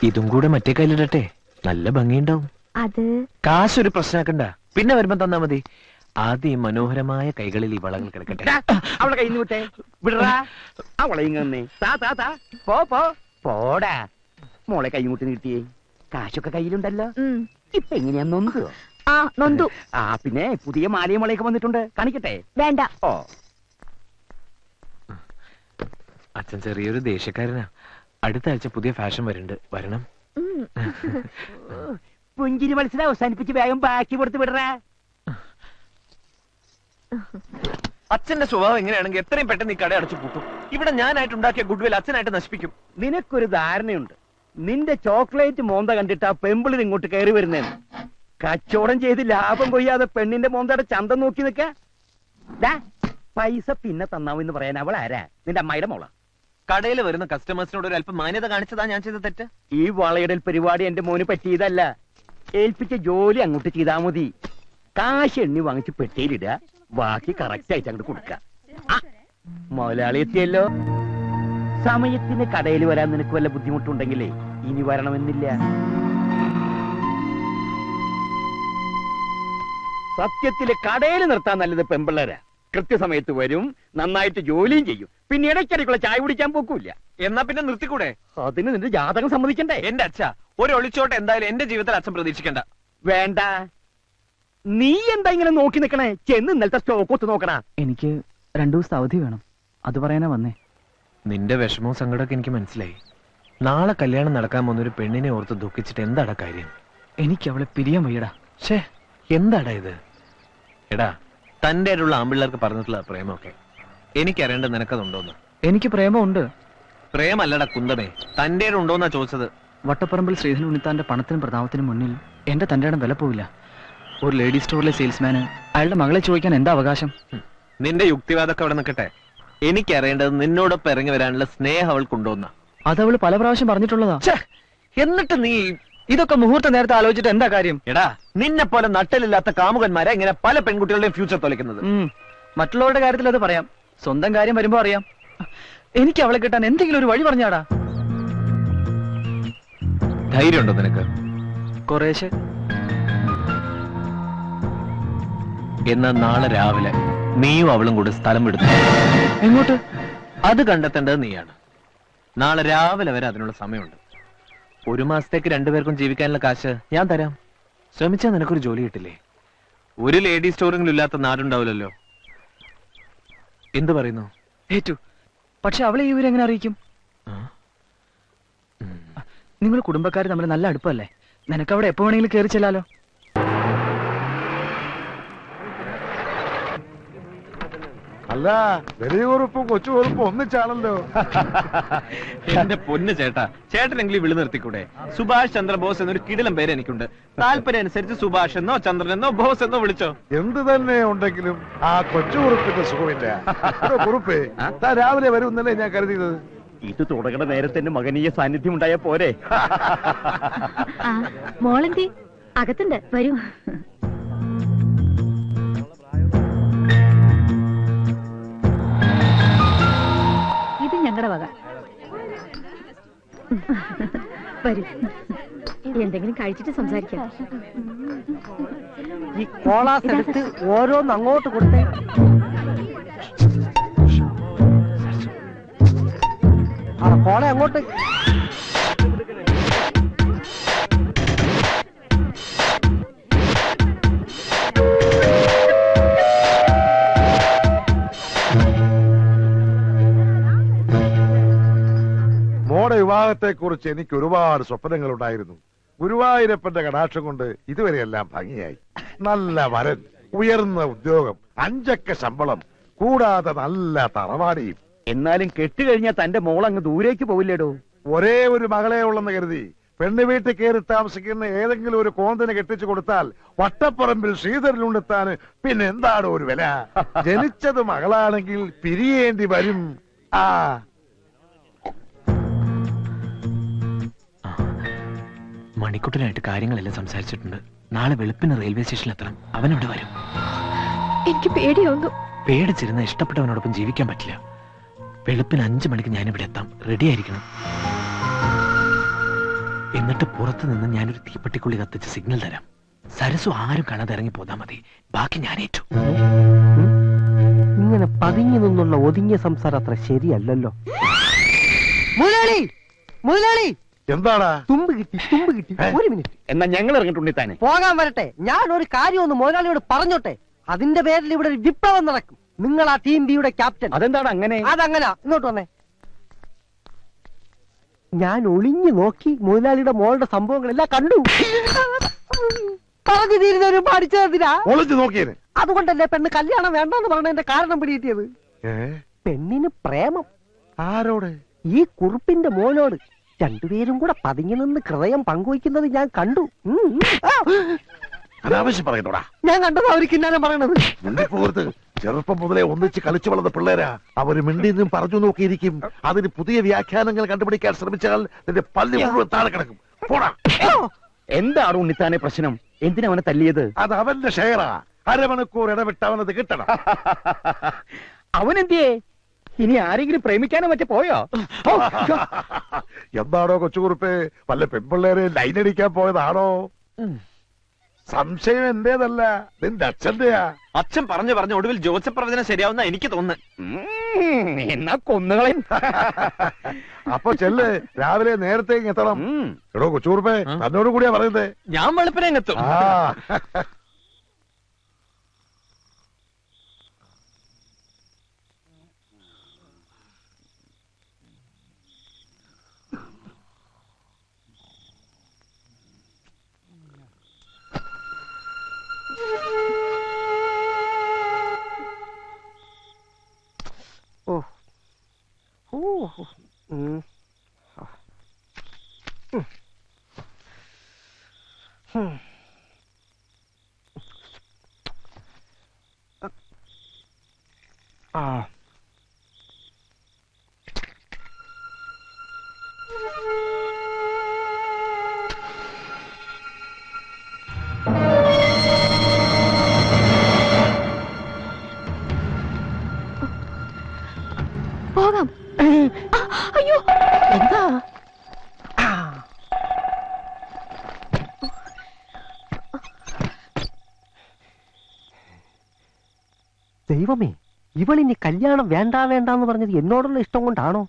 ഇതും കൂടെ മറ്റേ കയ്യിലിടട്ടെ, നല്ല ഭംഗിയുണ്ടാവും. അത് കാശൊരു പ്രശ്നമാക്കണ്ട, പിന്നെ വരുമ്പോ തന്നാ മതി. ആദ്യം ഈ മനോഹരമായ കൈകളിൽ ഈ വളകൾ കിടക്കട്ടെ. അവളെ കയ്യിൽ നിന്ന് വിട്ടേ, വിടറാ. അവളെ ഇങ്ങനെ പോടാ. മോളെ കൈമുട്ടി നീട്ടിയേ, കാശൊക്കെ കയ്യിലുണ്ടല്ലോ. ഇപ്പൊ എങ്ങനെയാ നൊന്തു? നൊന്തു. പിന്നെ പുതിയ മാലയും വളയൊക്കെ വന്നിട്ടുണ്ട്, കാണിക്കട്ടെ? വേണ്ട. ഓ, അച്ഛൻ ചെറിയൊരു ദേഷ്യക്കാരനാ. അടുത്ത ആഴ്ച പുതിയ ഫാഷൻ വരുന്നുണ്ട്, വരണം. പുഞ്ചിരി മത്സരം അവസാനിപ്പിച്ച് വേഗം ബാക്കി കൊടുത്ത് വിടറാ. അച്ഛന്റെ സ്വഭാവം എങ്ങനെയാണെങ്കിൽ എത്രയും പെട്ടെന്ന് ഈ കട അടച്ചു പൂട്ടും. ഇവിടെ ഞാനായിട്ട് ഉണ്ടാക്കിയ ഗുഡ്വിൽ അച്ഛനായിട്ട് നശിപ്പിക്കും. നിനക്കൊരു ധാരണയുണ്ട്, നിന്റെ ചോക്ലേറ്റ് മോന്ത കണ്ടിട്ട് ആ പെമ്പിളിന് ഇങ്ങോട്ട് കയറി വരുന്നേന്ന്. കച്ചവടം ചെയ്ത് ലാഭം കൊയ്യാതെ പെണ്ണിന്റെ മോന്തയുടെ ചന്തം നോക്കി നിക്ക. പൈസ പിന്നെ തന്നാവെന്ന് പറയാൻ അവൾ ആരാ? നിന്റെ അമ്മായിയുടെ മോള. കടയിൽ വരുന്ന കസ്റ്റമേഴ്സിനോട് ഒരു അല്പം മാന്യത കാണിച്ചതാ ഞാൻ ചെയ്ത തെറ്റ്. ഈ വളയിടൽ പരിപാടി എന്റെ മോന് പറ്റിയതല്ല. ഏൽപ്പിച്ച ജോലി അങ്ങോട്ട് ചെയ്താ മതി. കാശ് എണ്ണി വാങ്ങിച്ച് പെട്ടിയിലിടുക, ബാക്കി കറക്റ്റ് ആയിട്ട് അങ്ങോട്ട് കൊടുക്ക. മുതലാളി എത്തിയല്ലോ. സമയത്തിന് കടയിൽ വരാൻ നിനക്ക് വല്ല ബുദ്ധിമുട്ടുണ്ടെങ്കിലേ ഇനി വരണമെന്നില്ല. സത്യത്തില് കടയിൽ നിർത്താൻ നല്ലത് പെമ്പിള്ളേരാ. കൃത്യസമയത്ത് വരും, നന്നായിട്ട് ജോലിയും ചെയ്യും, പിന്നെ ഇടയ്ക്കിടയ്ക്കുള്ള ചായ കുടിക്കാൻ പോക്കൂല. എന്നാ പിന്നെ നിർത്തിക്കൂടെ? അതിന് നിന്റെ ജാതകം സമ്മതിക്കണ്ടേ? എന്റെ അച്ഛ, ഒരു ഒളിച്ചോട്ട് എന്തായാലും എന്റെ ജീവിതത്തിൽ അച്ഛൻ പ്രതീക്ഷിക്കണ്ട. വേണ്ട. നീ എന്താ ഇങ്ങനെ നോക്കി നിക്കണേ? ചെന്ന് ഇന്നലത്തെ സ്റ്റോക്ക് ഒത്ത് നോക്കണ. എനിക്ക് 2 ദിവസത്തെ അവധി വേണം, അത് പറയാനാ വന്നേ. നിന്റെ വിഷമവും സങ്കടമൊക്കെ എനിക്ക് മനസ്സിലായി. നാളെ കല്യാണം നടക്കാൻ പോകുന്നൊരു പെണ്ണിനെ ഓർത്ത് ദുഃഖിച്ചിട്ട് എന്താടാ കാര്യം? എനിക്ക് അവളെ പിരിയാൻ വയ്യടാ. ഷേ, എന്താടാ ഇത്? എടാ, തന്റെ ആയിട്ടുള്ള ആമ്പിള്ളേർക്ക് പറഞ്ഞിട്ടുള്ള പ്രേമൊക്കെ എനിക്കറിയേണ്ടത് നിനക്കതുണ്ടോന്ന്. എനിക്ക് പ്രേമമുണ്ട്. പ്രേമല്ലടാ കുന്തമേ, തന്റെ ഉണ്ടോന്നാ ചോദിച്ചത്. വട്ടപ്പറമ്പിൽ ശ്രീധരൻ ഉണ്ണിത്താന്റെ പണത്തിനും പ്രതാപത്തിനും മുന്നിൽ എന്റെ തന്റെ ഇടം വില പോവില്ല. ഒരു ലേഡി സ്റ്റോറിലെ സെയിൽസ്മാന് അയാളുടെ മകളെ ചോദിക്കാൻ എന്താ അവകാശം? നിന്റെ യുക്തിവാദമൊക്കെ അവിടെ നിൽക്കട്ടെ. എനിക്കറിയേണ്ടത് നിന്നോടൊപ്പം ഇറങ്ങി വരാനുള്ള സ്നേഹം അവൾക്കുണ്ടോന്നാ. അതവള് പല പ്രാവശ്യം പറഞ്ഞിട്ടുള്ളതാ. എന്നിട്ട് നീ ഇതൊക്കെ മുഹൂർത്ത നേരത്തെ ആലോചിച്ചിട്ട് എന്താ കാര്യം? എടാ, നിന്നെ പോലെ നട്ടലില്ലാത്ത കാമുകന്മാരെ ഇങ്ങനെ പല പെൺകുട്ടികളുടെയും ഫ്യൂച്ചർ തൊലക്കുന്നത്. മറ്റുള്ളവരുടെ കാര്യത്തിൽ അത് പറയാം, സ്വന്തം കാര്യം വരുമ്പോ അറിയാം. എനിക്ക് അവളെ കിട്ടാൻ എന്തെങ്കിലും ഒരു വഴി പറഞ്ഞാടാ. ധൈര്യമുണ്ടോ നിനക്ക്? കുറേശ്ശെ. എന്നാ നാളെ രാവിലെ നീയും അവളും കൂടെ സ്ഥലം വിടുന്നു. എങ്ങോട്ട്? അത് കണ്ടെത്തേണ്ടത് നീയാണ്. നാളെ രാവിലെ വരെ അതിനുള്ള സമയമുണ്ട്. 1 മാസത്തേക്ക് 2 പേർക്കും ജീവിക്കാനുള്ള കാശ് ഞാൻ തരാം. ശ്രമിച്ചാൽ നിനക്കൊരു ജോലി കിട്ടില്ലേ? ഒരു ലേഡി സ്റ്റോറിംഗിലും ഇല്ലാത്ത നാടുണ്ടാവില്ലല്ലോ. എന്ത് പറയുന്നു? ഏറ്റു. പക്ഷെ അവളെ ഈ വിവരം എങ്ങനെ അറിയിക്കും? നിങ്ങൾ കുടുംബക്കാർ തമ്മിൽ നല്ല അടുപ്പല്ലേ? നിനക്ക് അവിടെ എപ്പോ വേണമെങ്കിലും കയറി ചെല്ലാലോ. അല്ല, വലിയ കുറുപ്പും കൊച്ചു കുറുപ്പും ഒന്നിച്ചാണല്ലോ. എന്റെ പൊന്ന് ചേട്ടാ, ചേട്ടനെങ്കിലും വിളി നിർത്തിക്കൂടെ? സുഭാഷ് ചന്ദ്രബോസ് എന്നൊരു കിടിലം പേര് എനിക്കുണ്ട്. താല്പര്യം അനുസരിച്ച് സുഭാഷ് എന്നോ ചന്ദ്രൻ എന്നോ ബോസ് എന്നോ വിളിച്ചോ. എന്ത് തന്നെ ഉണ്ടെങ്കിലും ആ കൊച്ചു കുറുപ്പിന്റെ സുഖമില്ല. കുറുപ്പേ, താൻ രാവിലെ വരുമെന്നല്ലേ ഞാൻ കരുതിയത്. ഇത് തുടങ്ങുന്ന നേരത്തെ എന്റെ മകനീയ സാന്നിധ്യം ഉണ്ടായ പോരെ? മോളെന്തി? അകത്തുണ്ട്, വരൂ. ഇത് ഞങ്ങളുടെ വക. വരൂ, എന്തെങ്കിലും കഴിച്ചിട്ട് സംസാരിക്കാം. ഈ കോളാസ് എടുത്ത് ഓരോന്ന് അങ്ങോട്ട് കൊടുത്തേ. കോള അങ്ങോട്ട്. മോടെ വിവാഹത്തെ കുറിച്ച് എനിക്ക് ഒരുപാട് സ്വപ്നങ്ങൾ ഉണ്ടായിരുന്നു. ഗുരുവായൂരപ്പന്റെ കടാക്ഷം കൊണ്ട് ഇതുവരെയെല്ലാം ഭംഗിയായി. നല്ല വരൻ, ഉയർന്ന ഉദ്യോഗം, 5 അക്ക ശമ്പളം, കൂടാതെ നല്ല തറവാടിയും. എന്നാലും കെട്ടുകഴിഞ്ഞാൽ തന്റെ മോളങ്ങ് ദൂരേക്ക് പോവില്ലേടോ? ഒരേ ഒരു മകളെ ഉള്ളെന്ന് കരുതി പെണ്ണ് വീട്ടിൽ കയറി താമസിക്കുന്ന ഏതെങ്കിലും ഒരു കോന്തിന് കെട്ടിച്ചു കൊടുത്താൽ വട്ടപ്പറമ്പിൽ ശ്രീധരനുണ്ടെത്താന് പിന്നെ എന്താണ് ഒരു വില? ജനിച്ചത് മകളാണെങ്കിൽ പിരിയേണ്ടി വരും. മണിക്കുട്ടനായിട്ട് കാര്യങ്ങളെല്ലാം സംസാരിച്ചിട്ടുണ്ട്. നാളെ വെളുപ്പിന് റെയിൽവേ സ്റ്റേഷനിൽ എത്തണം. അവനവിടെ വരും. എനിക്ക് പേടിയൊന്നും. പേടിച്ചിരുന്ന ഇഷ്ടപ്പെട്ടവനോടൊപ്പം ജീവിക്കാൻ പറ്റില്ല. വെളുപ്പിന് 5 മണിക്ക് ഞാനിവിടെ എത്താം. റെഡി ആയിരിക്കണം. എന്നിട്ട് പുറത്തു നിന്ന് ഞാനൊരു തീപ്പെട്ടിക്കുള്ളി കത്തിച്ച് സിഗ്നൽ തരാം. സരസു ആരും കാണാതെ ഇറങ്ങി പോതാ മതി. ബാക്കി ഞാൻ ഏറ്റു. ഇങ്ങനെ പതുങ്ങി നിന്നുള്ള ഒതുങ്ങിയ സംസാരം അത്ര ശരിയല്ലല്ലോ. മുതലാളി, മുതലാളി, എന്താടാ? തുമ്പ് കിട്ടി, തുമ്പ് കിട്ടി. ഒരു മിനിറ്റ്. എന്നാ ഞങ്ങൾ ഇറങ്ങിട്ടുണ്ട് താനെ. പോകാൻ വരട്ടെ. ഞാൻ ഒരു കാര്യം ഒന്ന് മുതലാളിയോട് പറഞ്ഞോട്ടെ. അതിന്റെ പേരിൽ ഇവിടെ ഒരു വിപ്ലവം നടക്കും. നിങ്ങൾ ആ ടീം ബിയുടെ ക്യാപ്റ്റൻ. അതെന്താണ് അങ്ങനെ? അതങ്ങനെ. ഇങ്ങോട്ട് വന്നേ. ഞാൻ ഒളിഞ്ഞു നോക്കി മുതലാളിയുടെ മോളുടെ സംഭവങ്ങളെല്ലാം കണ്ടു. പറഞ്ഞു തീരുന്നവരും പഠിച്ചതിനാ ഒളിച്ചു നോക്കിയേനെ. അതുകൊണ്ടല്ലേ പെണ്ണ് കല്യാണം വേണ്ടെന്ന് പറഞ്ഞതിന്റെ കാരണം പിടികിട്ടിയത്. പെണ്ണിന് പ്രേമം. ആരോട്? ഈ കുറുപ്പിന്റെ മോനോട്. രണ്ടുപേരും കൂടെ പതുങ്ങി നിന്ന് ഹൃദയം പങ്കുവയ്ക്കുന്നത് ഞാൻ കണ്ടു. അനാവശ്യം പറയത്തോടാ. ഞാൻ കണ്ടത് അവർ കിന്നാനം പറയണത്. മിണ്ടിപ്പോകരുത്. ചെറുപ്പം മുതലേ ഒന്നിച്ച് കളിച്ചു വളർന്ന പിള്ളേരാ. അവര് മിണ്ടിന്നും പറഞ്ഞു നോക്കിയിരിക്കും. അതിന് പുതിയ വ്യാഖ്യാനങ്ങൾ കണ്ടുപിടിക്കാൻ ശ്രമിച്ചാൽ നിന്റെ പല്ലി മുഴുവൻ താഴെ കിടക്കും. പോടാ. എന്താണ് ഉണ്ണിത്താനെ പ്രശ്നം? എന്തിനാ അവനെ തല്ലിയത്? അത് അവന്റെ ഷെയറാ. അരമണിക്കൂർ ഇടവിട്ട് അവനത് കിട്ടണം. അവനെന്തിയേ? ഇനി ആരെങ്കിലും പ്രേമിക്കാനോ മറ്റേ പോയോ? എന്താണോ കൊച്ചുകുറുപ്പേ, വല്ല പെൺപിള്ളേരെ ലൈനടിക്കാൻ പോയതാണോ? സംശയം എന്റേതല്ല, നിന്റെ അച്ഛന്റെയാ. അച്ഛൻ പറഞ്ഞു ഒടുവിൽ ജോസഫ് പ്രവചനം ശരിയാവുന്ന എനിക്ക് തോന്നുന്നു. എന്നാ കൊന്നുകളയും. അപ്പൊ ചെല്ല്, രാവിലെ നേരത്തെ എത്തണം. എടോ കൊച്ചുകുറുപ്പേ, തന്നോട് കൂടിയാ പറയുന്നത്. ഞാൻ വെളുപ്പിനെത്തും. ആ പോകാം. അയ്യോ, എന്താ? ദൈവമേ, ഇവളിനി കല്യാണം വേണ്ട വേണ്ടെന്ന് പറഞ്ഞത് എന്നോടുള്ള ഇഷ്ടം കൊണ്ടാണോ?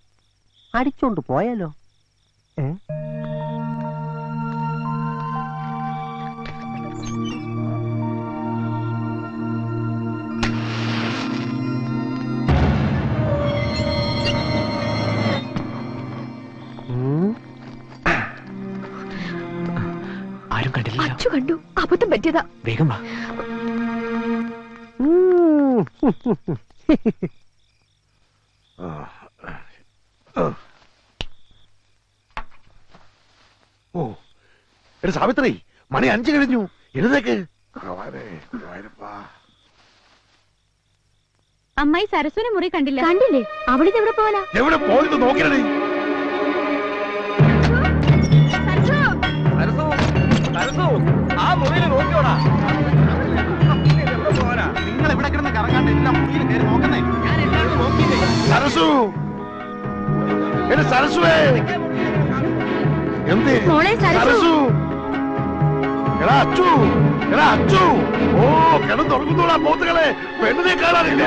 അടിച്ചോണ്ട് പോയാലോ? ആരും കണ്ടില്ല. അച്ചു കണ്ടു. അബദ്ധം പറ്റിയതാ. വേഗം വാ. ഓ, എടാ സാവിത്രി, മണി 5 കഴിഞ്ഞു. എഴുന്നേക്ക്. അമ്മായി സരസ്വനെ മുറി കണ്ടില്ല. കണ്ടില്ലേ? അവളിത് എവിടെ പോവാനാ? എവിടെ പോയത് നോക്കിയേ. നിങ്ങൾ എവിടെ കിടന്ന് കറങ്ങാണ്ട് എല്ലാം മുറിയിൽ കയറി നോക്കുന്നേ. ഞാൻ എല്ലാവരും നോക്കിയില്ലേ. സരസു, എന്റെ സരസുവേ, എന്ത്? മോളെ സരസു, എടാ അച്ചു, എടാ അച്ചു. ഓ, കിടന്നുറങ്ങുന്നോടാ പോത്തുകളെ. പെണ്ണിനെ കാണാനില്ല.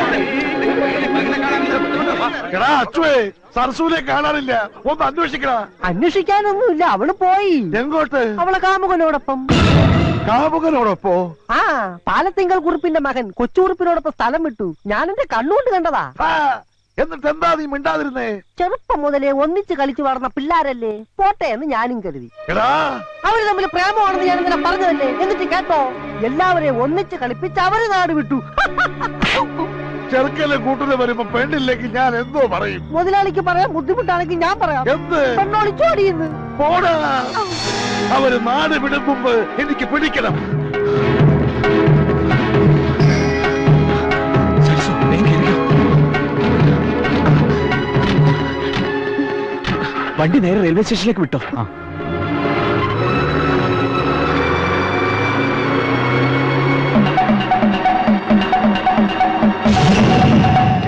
എടാ അച്ചുവേ, സരസുവിനെ കാണാനില്ല. ഒന്ന് അന്വേഷിക്കടാ. അന്വേഷിക്കാനൊന്നുമില്ല, അവള് പോയി. എങ്ങോട്ട്? അവളെ കാമുകനോടൊപ്പം. കാമുകനോടൊപ്പോ? ആ, പാലത്തിങ്കൽ കുറുപ്പിന്റെ മകൻ കൊച്ചുകുറുപ്പിനോടൊപ്പം സ്ഥലം വിട്ടു. ഞാൻ എന്റെ കണ്ണുകൊണ്ട് കണ്ടതാ. എന്നിട്ട് എന്താ നീ മിണ്ടാതിരുന്നേ? ചെറുപ്പം മുതലേ ഒന്നിച്ച് കളിച്ചു വളർന്ന പിള്ളാരല്ലേ, പോട്ടെ എന്ന് ഞാനും കരുതി. എടാ, അവര് തമ്മിൽ പ്രേമമാണെന്ന് ഞാൻ ഇന്നലെ പറഞ്ഞതല്ലേ. എന്നിട്ട് കേട്ടോ, എല്ലാവരെയും ഒന്നിച്ച് കളിപ്പിച്ച് അവര് നാട് വിട്ടു. ചെറുക്കലെ കൂട്ടില് വരുമ്പോ പെണ്ണില്ലെങ്കിൽ ഞാൻ എന്തോ പറയും? മുതലാളിക്ക് പറയാൻ ബുദ്ധിമുട്ടാണെങ്കിൽ ഞാൻ പറയാം. എന്ത്? പെണ്ണോളിച്ചോടിയെന്ന്. പോടാ. അവര് നാട് വിടും മുമ്പ് എനിക്ക് പിടിക്കണം. വണ്ടി നേരെ റെയിൽവേ സ്റ്റേഷനിലേക്ക് വിട്ടോ.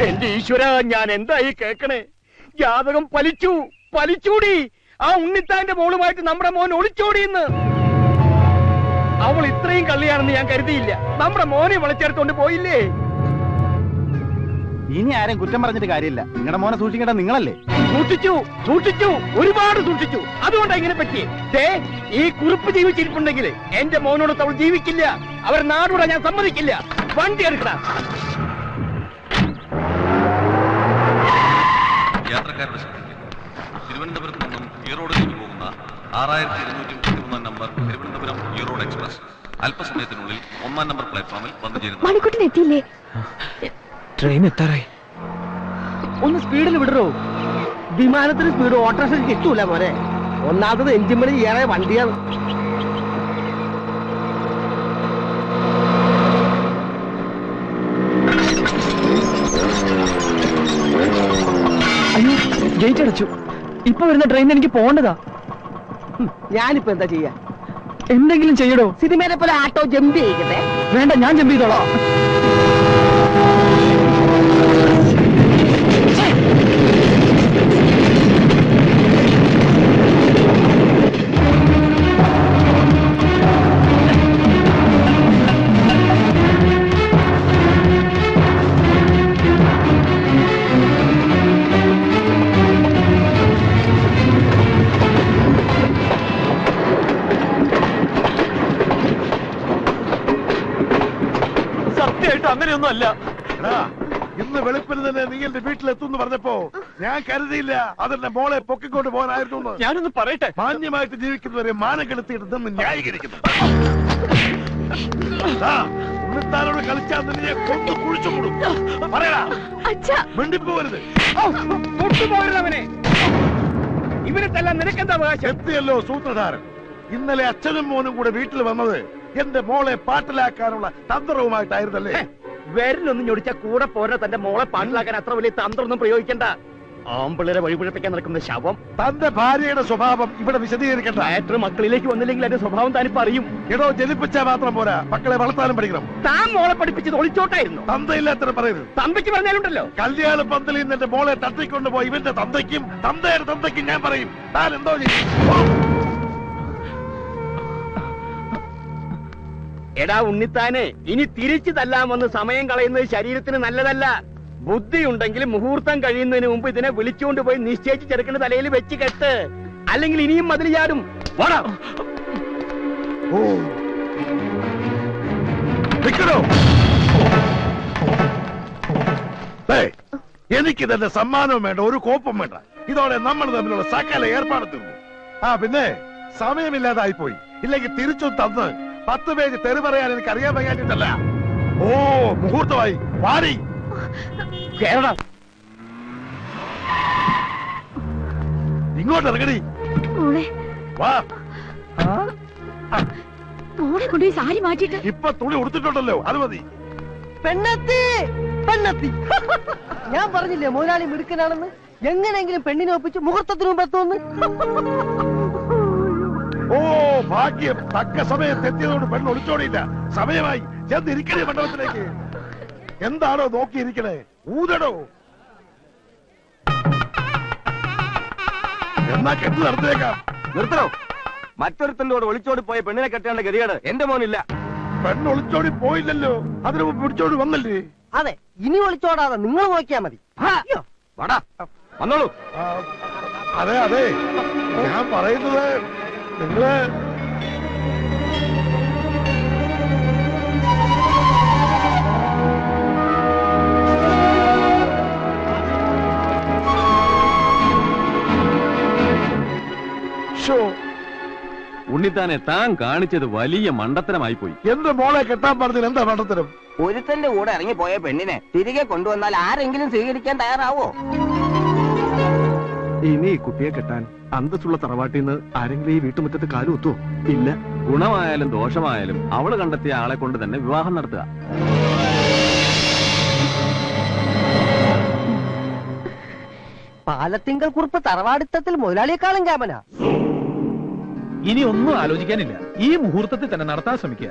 എന്റെ ഈശ്വര, ഞാൻ എന്തായി കേക്കണേ? ജാതകം പലിച്ചൂടി. ആ ഉണ്ണിത്താന്റെ മോളുമായിട്ട് നമ്മുടെ മോൻ ഒളിച്ചോടിയെന്ന്. അവൾ ഇത്രയും കള്ളിയാണെന്ന് ഞാൻ കരുതിയില്ല. നമ്മുടെ മോനെ വിളിച്ചെടുത്തോണ്ട് പോയില്ലേ? ഇനി ആരും കുറ്റം പറഞ്ഞിട്ട് കാര്യമില്ല. നിങ്ങളുടെ മോനെ സൂക്ഷിക്കേണ്ട നിങ്ങളല്ലേ? സൂക്ഷിച്ചു, ഒരുപാട് സൂക്ഷിച്ചു. അതുകൊണ്ടാ ഇങ്ങനെ പറ്റിയേ. ഈ കുറിപ്പ് ജീവിച്ചിരിപ്പുണ്ടെങ്കിൽ എന്റെ മോനോട് അവൾ ജീവിക്കില്ല. അവർ നാടൂടെ ഞാൻ സമ്മതിക്കില്ല. വണ്ടി എടുക്കടാ. യാത്രക്കാരുടെ ശ്രദ്ധയ്ക്ക് തിരുവനന്തപുരത്ത് നിന്നും ഈറോഡിലേക്ക് പോകുന്ന 6233 നമ്പർ തിരുവനന്തപുരം ഈറോഡ് എക്സ്പ്രസ് അല്പസമയത്തിനുള്ളിൽ 1-ാം നമ്പർ പ്ലാറ്റ്ഫോമിൽ വന്നു ചേരുന്നു. മണിക്കുട്ടൻ എത്തിയില്ലേ? ട്രെയിൻ എത്താറായി. ഒന്ന് സ്പീഡിൽ വിടറോ. വിമാനത്തിന് സ്പീഡ് ഓട്ടോറിക്ഷ കിട്ടൂല മോനെ. ഒന്നാമത് എഞ്ചിൻ പണി ഏറെ വണ്ടിയാണ്. അയ്യോ, ഗേറ്റ് അടച്ചു. ഇപ്പൊ വരുന്ന ട്രെയിൻ എനിക്ക് പോകേണ്ടതാ. ഞാനിപ്പോ എന്താ ചെയ്യാ? എന്തെങ്കിലും ചെയ്യടോ. സിനിമയിലെ പോലെ ആട്ടോ ജമ്പ് ചെയ്യിക്കട്ടെ? വേണ്ട, ഞാൻ ജമ്പ് ചെയ്തോളാം. സത്യമായിട്ട് അങ്ങനെയൊന്നും അല്ല. എടാ, ഇന്ന് വെളുപ്പിന് തന്നെ നീ എന്റെ വീട്ടിലെത്തുന്ന് പറഞ്ഞപ്പോ ഞാൻ കരുതിയില്ല അതെന്റെ മോളെ പൊക്കിക്കൊണ്ട് പോകാനായിരുന്നു. ഞാനൊന്ന് പറയട്ടെ. മാന്യമായിട്ട് ജീവിക്കുന്നവരെ മാനം കെടുത്തിയിട്ട് നിന്ന് ന്യായീകരിക്കുന്നു. ഉണ്ണിത്താനോട് കളിച്ചാൽ നിന്നെ കൊന്നു കുഴിച്ചു മൂടും. പറയടാ, മിണ്ടിപ്പോവരുത്. കൊണ്ടുപോയിരുന്നവനെ ഇവരെ തല്ലാൻ നിനക്കെന്താ അവകാശം? എത്തിയല്ലോ സൂത്രധാരൻ. ഇന്നലെ അച്ഛനും മോനും കൂടെ വീട്ടിൽ വന്നത് എന്റെ മോളെ പാട്ടിലാക്കാനുള്ള തന്ത്രവുമായിട്ടായിരുന്നല്ലേ? വിരലൊന്നും ഞൊടിച്ച കൂടെ പോരാ. തന്റെ മോളെ പാട്ടിലാക്കാൻ അത്ര വലിയ തന്ത്രമൊന്നും പ്രയോഗിക്കണ്ട. ആമ്പിള്ളേരെ വഴിപിഴപ്പിക്കാൻ നടക്കുന്ന ശവം. തന്റെ ഭാര്യയുടെ സ്വഭാവം ഇവിടെ വിശദീകരിക്കണ്ട. ഡയറക്ടർ മക്കളിലേക്ക് വന്നില്ലെങ്കിൽ എന്റെ സ്വഭാവം താനിപ്പോ അറിയും. എടോ, ജനിപ്പിച്ചാൽ മാത്രം പോരാ, മക്കളെ വളർത്താനും പഠിക്കണം. താൻ മോളെ പഠിപ്പിച്ചത് ഒളിച്ചോട്ടായിരുന്നു. തന്തയില്ലാത്തരം പറയരുത്. തന്തയ്ക്ക് പറഞ്ഞാലുണ്ടല്ലോ. കല്യാണ പന്തലിൽ നിന്ന് എന്റെ മോളെ തട്ടിക്കൊണ്ടുപോയി ഇവന്റെ തന്തയ്ക്കും തന്തയുടെ തന്തയ്ക്കും ഞാൻ പറയും. താൻ എന്തോ ചെയ്യും? എടാ ഉണ്ണിത്താനെ, ഇനി തിരിച്ചു തല്ലാമെന്ന് സമയം കളയുന്നത് ശരീരത്തിന് നല്ലതല്ല. ബുദ്ധിയുണ്ടെങ്കിൽ മുഹൂർത്തം കഴിയുന്നതിന് മുമ്പ് ഇതിനെ വിളിച്ചുകൊണ്ട് പോയി നിശ്ചയിച്ച് ചെറുക്കന്റെ തലയിൽ വെച്ച് കെട്ട്. അല്ലെങ്കിൽ ഇനിയും മതിൽ ചാടും. വാടാ. ഓ, നിക്കണോ? എനിക്ക് തന്നെ സമ്മാനവും വേണ്ട, ഒരു കോപ്പും വേണ്ട. ഇതോടെ നമ്മൾ തമ്മിലുള്ള സകല ഏർപ്പാട് തീർന്നു. പിന്നെ സമയമില്ലാതായി പോയി. ഇല്ലെങ്കിൽ തിരിച്ചു തന്ന് 10 പേജ് തെറി പറയാൻ എനിക്ക് അറിയാൻ വയ്യാഞ്ഞിട്ടല്ല. ഓ, മുഹൂർത്തമായി. വാടി കേരളം ഇങ്ങോട്ട് ഇറങ്ങടി. വാ. മോളെ കൊണ്ടുപോയി സാരി മാറ്റിട്ട് ഇപ്പൊ തുണി ഉടുത്തിട്ടുണ്ടല്ലോ, അത് മതി. പെണ്ണെത്തി പെണ്ണെത്തി. ഞാൻ പറഞ്ഞില്ലേ മുതലാളി മിടുക്കനാണെന്ന്. എങ്ങനെയെങ്കിലും പെണ്ണിനെ ഒപ്പിച്ച് മുഹൂർത്തത്തിന് മുമ്പ് എത്തുമെന്ന്. ഓ, ഭാഗ്യം. തക്ക സമയത്ത് എത്തിയതുകൊണ്ട് പെണ്ണ് ഒളിച്ചോടിയില്ല. സമയമായി. ചെന്നിരിക്കണേ മണ്ഡപത്തിലേക്ക്. എന്താണോ നോക്കിയിരിക്കണേ? ഊതടോ. എന്നാ കെട്ട് നടത്തിയേക്കാം. നിർത്തണോ? മറ്റൊരുത്തന്റെ കൂടെ ഒളിച്ചോടി പോയ പെണ്ണിനെ കെട്ടേണ്ട ഗതികേട് എന്റെ മോനില്ല. പെണ്ണ് ഒളിച്ചോടി പോയില്ലല്ലോ, അതിന് മുമ്പ് പിടിച്ചോടി വന്നല്ലേ? അതെ, ഇനി ഒളിച്ചോടാതെ നിങ്ങൾ നോക്കിയാ മതി. വാടാ, വന്നോളൂ. അതെ അതെ, ഞാൻ പറയുന്നത് നിങ്ങള് ഉണ്ണിത്താനെ താൻ കാണിച്ചത് വലിയ മണ്ടത്തരമായി പോയി. എന്റെ മോളെ കെട്ടാൻ പറഞ്ഞതിൽ എന്താ മണ്ടത്തരം? ഒരുത്തന്റെ കൂടെ ഇറങ്ങിപ്പോയ പെണ്ണിനെ തിരികെ കൊണ്ടുവന്നാൽ ആരെങ്കിലും സ്വീകരിക്കാൻ തയ്യാറാവോ? ഇനി ഈ കുട്ടിയെ കെട്ടാൻ അന്തസ്സുള്ള തറവാട്ടിൽ നിന്ന് ആരെങ്കിലും ഈ വീട്ടുമുറ്റത്ത് കാലുകുത്തുവോ? ഇല്ല. ഗുണമായാലും ദോഷമായാലും അവള് കണ്ടെത്തിയ ആളെ കൊണ്ട് തന്നെ വിവാഹം നടത്തുക. പാലത്തിങ്കൽ കുറിപ്പ് തറവാടിത്തത്തിൽ മുതലാളിയെക്കാളും ക്യാമനാ. ഇനി ഒന്നും ആലോചിക്കാനില്ല. ഈ മുഹൂർത്തത്തിൽ തന്നെ നടത്താൻ ശ്രമിക്കുക.